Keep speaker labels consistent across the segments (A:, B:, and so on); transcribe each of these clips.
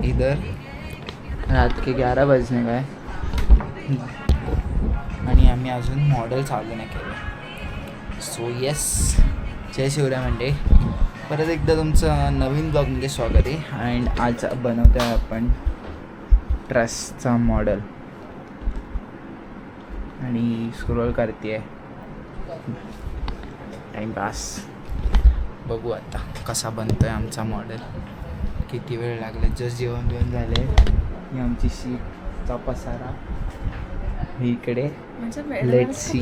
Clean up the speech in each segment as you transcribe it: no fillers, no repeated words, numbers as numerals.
A: इधर रात के 11 बजने काय आणि आम्ही अजून मॉडेल चालू नाही केलं. सो येस, जय शिवराय म्हणजे परत एकदा तुमचं नवीन ब्लॉगमध्ये स्वागत आहे. अँड आज बनवतो आहे आपण ट्रसचा मॉडेल आणि स्क्रोल करते आहे टाईमपास. बघू आता कसा बनतो आहे आमचा मॉडेल, किती वेळ लागला. जस्ट जेवण बिवण झाले. ही आमची शीटचा पसारा इकडे. लेट्स सी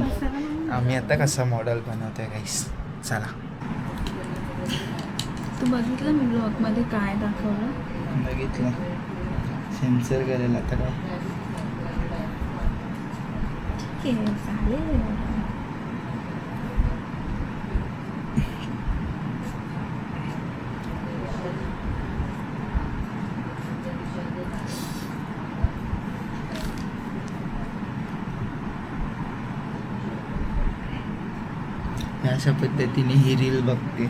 A: आम्ही आता कसा मॉडेल बनवतोय गाईस. चला.
B: तू बघितलं मी ब्लॉगमध्ये काय दाखवलं?
A: बघितलं, सेन्सर करेल आता काय.
B: ठीक आहे, चालेल.
A: अशा पद्धतीने ही रील बघते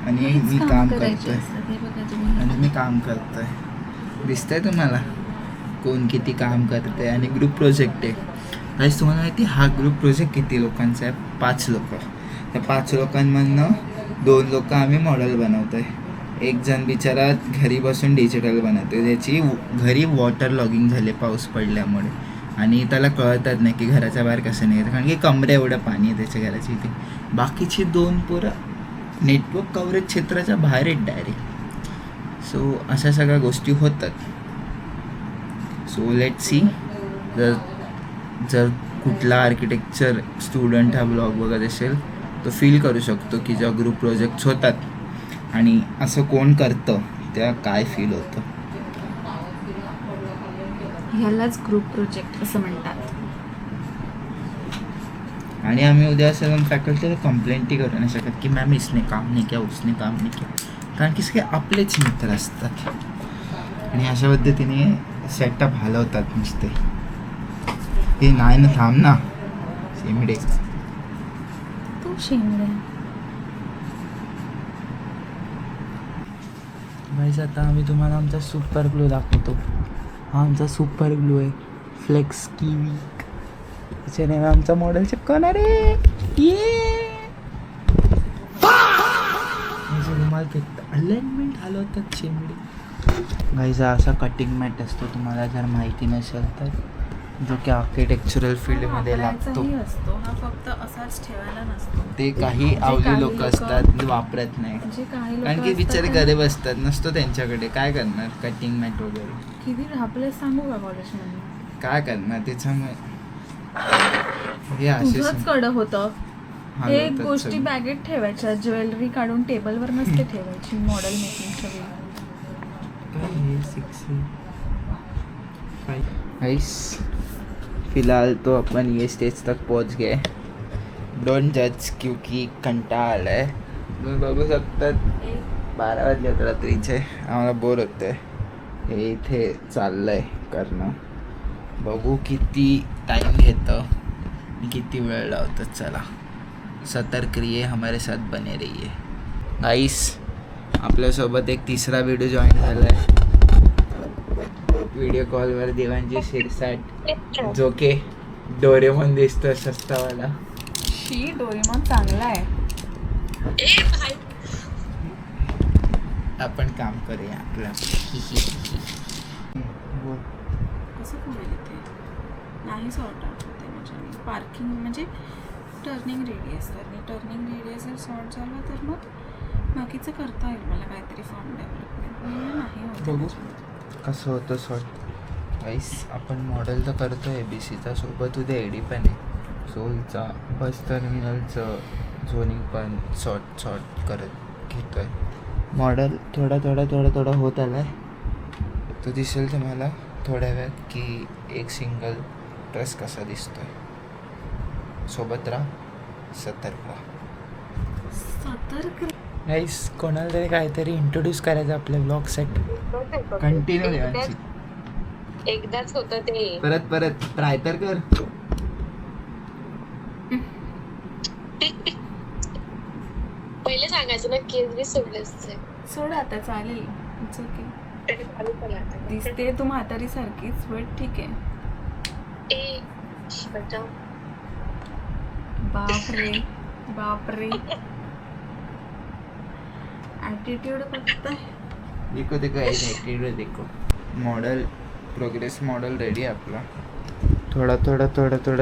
A: आणि मी काम करतोय आणि मी काम करतोय. दिसतंय तुम्हाला कोण किती काम करतंय. आणि ग्रुप प्रोजेक्ट आहे गाईस. तुम्हाला माहिती हा ग्रुप प्रोजेक्ट किती लोकांचा आहे? 5 लोक. त्या 5 लोकांमधनं 2 लोक आम्ही मॉडेल बनवतोय. एक जण बिचारा घरी बसून डिजिटल बनवतोय. त्याची घरी वॉटर लॉगिंग झाले पाऊस पडल्यामुळे आणि त्याला कळतच नाही की घराच्या बाहेर कसं नाही येतं, कारण की कमरे एवढं पाणी आहे त्याच्या घराची. इथे बाकीची 2 पोरं नेटवर्क कव्हरेज क्षेत्राच्या बाहेर आहेत डायरेक्ट. सो अशा सगळ्या गोष्टी होतात. So let see. जर कुठला आर्किटेक्चर स्टुडंट हा ब्लॉग बघत असेल तो फील करू शकतो की जेव्हा ग्रुप प्रोजेक्ट्स होतात आणि असं कोण करतं तेव्हा काय फील होतं.
B: ह्यालाच ग्रुप प्रोजेक्ट असं म्हणतात.
A: आणि आम्ही उद्या असं फॅकल्टीला कंप्लेंटही करू नाही शकत की मॅम इसने काम नाही किया, उसने काम नाही किया, कारण की सगळे आपलेच मित्र असतात. आणि अशा पद्धतीने सेटअप हलवतात नुसते. हे नाही ना, थांब ना शेमडे.
B: तू शेंगड्या.
A: गाईस आता आम्ही तुम्हाला आमचा सुपर ग्लू दाखवतो. हा आमचा सुपर ग्लू आहे, फ्लेक्स किवी. त्याच्याने आमचा मॉडेल चिपकवणार आहे. रुमाल फेकतात, अलाइनमेंट हलवतात शेमडे. गाईस असा कटिंग मॅट असतो, तुम्हाला जर माहिती नसेल तर, जो की आर्किटेक्चरल फील्डमध्ये लागतो.
B: हा फक्त असाच ठेवायला नसतो.
A: ते काही आवली लोक असतात वापरत नाही, कारण की बिचारे गरीब असतात, नसतो त्यांच्याकडे. काय करणार कटिंग मॅट वगैरे.
B: किती आपले सांगू का कॉलेजमध्ये
A: काय करणार त्याच्यामुळे हे
B: तुझंच कडं होतं. हे
A: हलवतात
B: गोष्टी
A: सगळं.
B: बॅगेत ठेवायच्या, ज्वेलरी काढून टेबलवर नसते ठेवायची मॉडेल मेकिंगच्या वेळी.
A: गाइस फिलहाल तो अपन ये स्टेज तक पहुंच गए. डोंट जज क्योंकि कंटाळा आलाय. तुम्ही बघू शकतात 12 वाजले रात्रीचे. आम्हाला बोर होतंय. हे इथे चाललंय करणं. बघू किती टाइम घेतं आणि किती वेळ लावतं. चला, सतर्क रहिए, हमारे साथ बने रहिए. गाइस आपल्यासोबत एक तिसरा व्हिडिओ जॉईन झाला आहे. व्हिडिओ कॉलवर देवांची शिरसाट, जो की डोरेमॉन दिसतो सस्तावाला.
B: शी डोरेमॉन चांगला आहे.
A: आपण काम करूया आपलं.
B: कसं पुढे येते नाही सॉर्ट आउट होते. म्हणजे पार्किंग म्हणजे टर्निंग रेडियस, आणि टर्निंग रेडियस जर सॉर्ट झाला तर मग बाकीचं करता येईल मला काहीतरी फॉर्म डेव्हलपमेंट. नाही होत.
A: बघू कसं होतं सॉर्ट. गाईस आपण मॉडेल तर करतो आहे BCचा, सोबत उद्या AD पण आहे. सो हिचा बस टर्मिनलचं झोनिंग पण सॉर्ट करत घेतो आहे. मॉडेल थोडा होत आला आहे. तो दिसेल तुम्हाला थोड्या वेळात की एक सिंगल ट्रस कसा दिसतो आहे. सोबत राहा, सतर्क राहा. गाईस कोणाला तरी काहीतरी इंट्रोड्यूस करायचं आपल्या ब्लॉगसाठी. कंटिन्यू द्यायची.
C: एकदाच होतं ते.
A: परत ट्राय तर कर.
C: पहिले सांगायचं ना, केस बी सोडले असते.
B: सोड आता, चालेल. It's okay.
C: एकट्याने चालू केला आता.
B: दिसते तू म्हातारी सारखीच बट ठीक आहे.
C: ए बचाव.
B: बापरे बापरे ॲटिट्यूड बघताय.
A: देखो देखो ॲटिट्यूड देखो. मॉडेल प्रोग्रेस मॉडेल रेडी आहे आपला. थोडा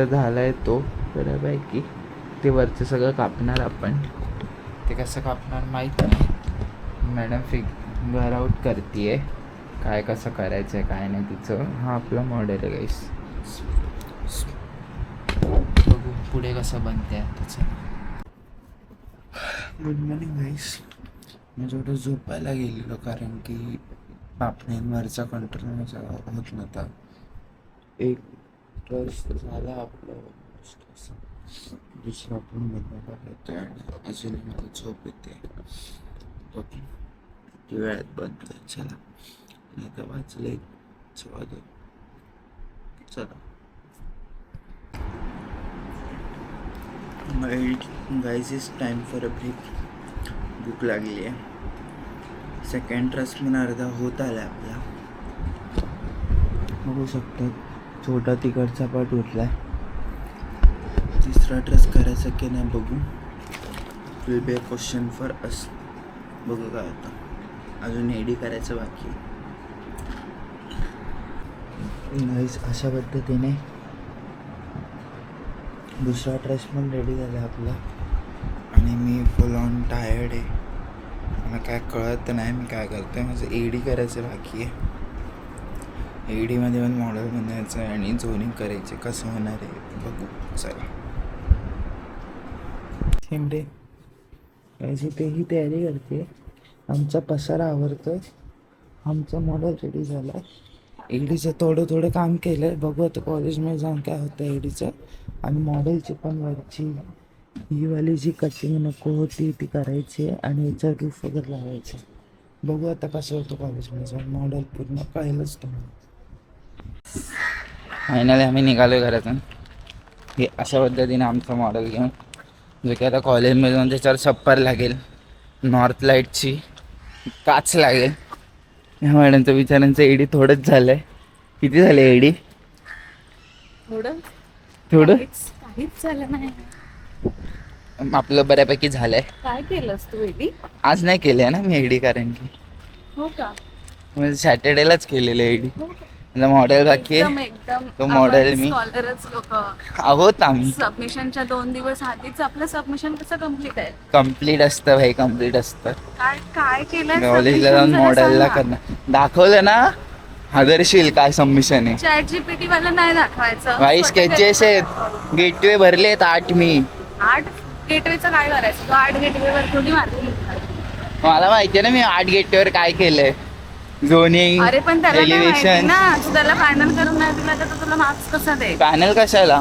A: झाला आहे तो बऱ्यापैकी. ते वरचं सगळं कापणार आपण. ते कसं कापणार माहीत नाही. मॅडम फिगर आउट करते आहे काय कसं करायचं आहे काय नाही तिचं. हा आपला मॉडेल आहे गाईस. बघू पुढे कसं बनते आहे त्याचं. गुड मॉर्निंग गाईस. मी थोडं झोपायला गेलेलो कारण की पापण्यांवरचा कंट्रोल माझा होत नव्हता. एक ट्रस झाला आपलं. दुसरा पण बनवायला येतो आणि अजूनही मला झोप येते. ओके किती वेळात बनतोय चला. नाही तर वाचले 2:15. चला guys is time for a break. भूक लागली आहे. सेकंड ट्रस पण अर्धा होत आला आपला. बघू शकतात छोटा तिकडचा पार्ट उरला आहे. तिसरा ट्रस करायचा की नाही बघू. Will be a question for us. बघू काय होतं. अजून एडी करायचं बाकी. गाईज अशा पद्धतीने दुसरा ट्रस पण रेडी झाला आपला. आणि मी फुल ऑन टायर्ड आहे. मला काय कळत नाही मी काय करतो आहे. माझं एडी करायचं बाकी आहे. एडीमध्ये पण मॉडेल बनवायचं आहे आणि झोनिंग करायचे. कसं होणार आहे बघू चला. शिमडे कायची तेही तयारी करते. आमचा पसारा आवरतो. आमचं मॉडेल रेडी झालं. एडीचं थोडं काम केलं आहे. बघू आता कॉलेजमध्ये जाऊन काय होतं एडीचं. आणि मॉडेलची पण वरची ही वाली जी कटिंग नको होती ती करायची आणि याचा रूफ वगैरे लावायचं. बघू आता कसं होतं कॉलेजमध्ये जाऊन. मॉडेल पूर्ण कळलंच तुम्हाला. फायनली आम्ही निघालो घरातून. हे अशा पद्धतीने आमचं मॉडेल घेऊन जे की आता कॉलेजमध्ये जाऊन त्याच्यावर छप्पर लागेल. नॉर्थ लाईटची काच लागेल. ह्या मॅडमचं विचारांचं एडी थोडंच झालं आहे. किती झालं एडी. थोडं
B: काहीच झालं नाही.
A: आपलं बऱ्यापैकी झालंय.
B: काय केलंस तू एडी.
A: आज नाही केले आहे ना मी एडी कारण की
B: हो का.
A: म्हणजे सॅटर्डेलाच केलेलं एडी. मॉडेल बाकी आहे. तो मॉडेल मी आहोत आम्ही.
B: सबमिशनच्या 2 दिवस आधीच आपलं सबमिशन कसं कम्प्लीट आहे.
A: कम्प्लीट असतं भाई. कम्प्लीट असतं.
B: काय केलं
A: कॉलेजला जाऊन मॉडेलला करणार. दाखवलं ना हादरशील काय सबमिशन आहे.
B: ChatGPT वाला नाही दाखवायचं.
A: भाई स्केचेस आहेत. गेटवे भरलेत 8 मी.
B: 8 गेटवेचं काय करायचं. 8 गेटवेवर थोडी मार्किंग.
A: मला माहिती आहे ना मी 8 गेटवेवर काय केलंय. झोनिंग
B: अरे पण त्याला काय माहिती
A: एलिव्हेशन.
B: ना. तू त्याला फायनल करून नाही दिला तर तुला मार्क्स कसा दे.
A: पॅनल कशाला.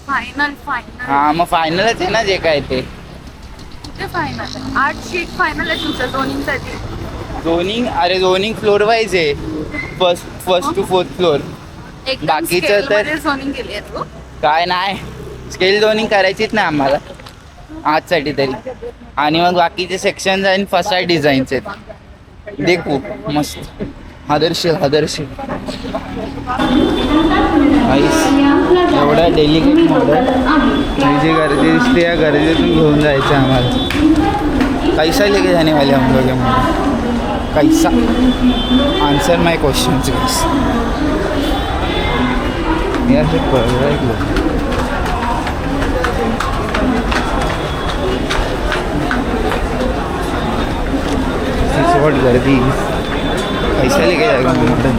B: फायनल
A: हा मग फायनलच आहे ना जे काय ते.
B: कुठे फायनल. 8 शीट फायनल आहे तुमचं दोन्हीसाठी.
A: झोनिंग अरे झोनिंग फ्लोर वाईज आहे. First to 4th floor. बाकीचं तर
B: झोनिंग केली आहे तू.
A: काय नाही. स्केल झोनिंग करायचीच नाही आम्हाला आजसाठी तरी. आणि मग बाकीचे सेक्शन आणि फसाड डिझाईनचे देखू मस्त. हादरशील एवढा डेलिकेट मॉडेल. जी गर्दी दिसते या गर्दीतून घेऊन जायचं आम्हाला. कैसा लेके जाने वाले हम लोग कैसा. आन्सर माय क्वेश्चन्स गाइस. मी असं ऐकलं बहुत गर्दी. कैसा लेके जाएगा मॉडल.